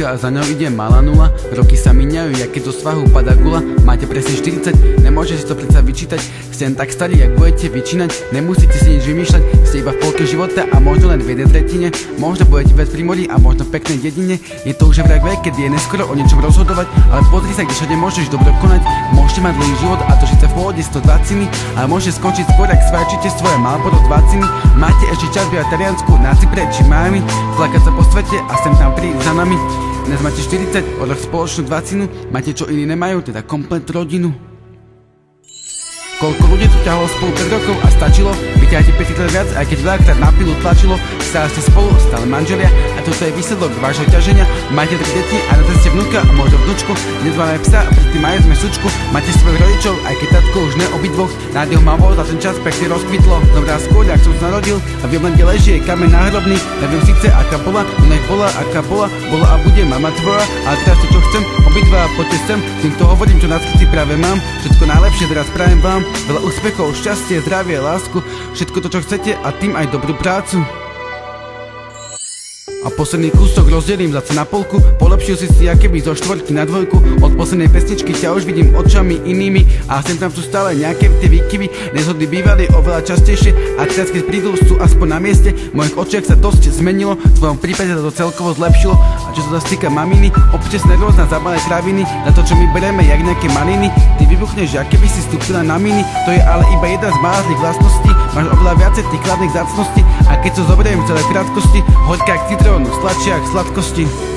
A za ňou ide malá nula. Roky sa míňajú, jak keď do svahu padá gula. Máte presne 40, nemôžete si to predsa vyčítať. Ste len tak starí, jak budete vyčínať. Nemusíte si nič vymýšľať, ste iba v polke života a možno len v jednej tretine. Možno budete viac pri mori a možno v peknej dedine. Je to už vraj vek, keď je neskoro o niečom rozhodovať. Ale pozri sa, kde všade môžeš dobro konať. Môžete mať dlhý život a to žiť sa v pohode 120, ale môžete skončiť skôr, ak sváčite svoje Marlboro 20. Máte ešte čas v Taliansku, na Cypre či Miami, plakať sa po svete a sem tam prísť za nami. Dnes máte 40, o rok spoločnú 20, máte čo iní nemajú, teda komplet rodinu. Koľko ľudí tu ťahalo spolu 5 rokov a stačilo, vyťahajte 5 krát viac, aj keď veľakrát na pilu tlačilo, stále ste spolu, stále manželia a toto je výsledok vášho ťaženia. Máte 3 deti a na to ste vnúka a možno vnúčku, dnes máme psa a predtým majú sme sučku. Máte svojich rodičov, aj keď tatko už ne obidvoch, nádej ma bol za ten čas pekne rozkvitlo. Dobrá skôľ, ak som sa narodil a v jednom kde leží je kameň náhrobný, neviem síce aká bola, no nech bola aká bola a bude mama tvoja, ale teraz to čo chcem, obidva poďte sem, týmto hovorím čo na srdci práve mám, všetko najlepšie teraz prajem vám. Veľa úspechov, šťastie, zdravie, lásku, všetko to, čo chcete a tým aj dobrú prácu. A posledný kúsok rozdelím zase na polku, polepšil si akéby zo 4 na 2. Od poslednej pesničky ťa už vidím očami inými a sem tam sú stále nejaké tie výkyvy. Nezhody bývali oveľa častejšie a teraz keď prídu sú aspoň na mieste. V mojich očiach sa dosť zmenilo, v tvojom prípade sa to celkovo zlepšilo. A čo sa zase týka maminy, občas nervózna zabalé kraviny, na to čo my bereme jak nejaké maliny. Ty vybuchneš, aké by si vstúpila na miny, to je ale iba jedna z mála tých vlastností. Máš oveľa viacej tých kladných zácností a keď to zoberiem celé krátkosti, hoďka jak citrón, sladšie jak sladkosti.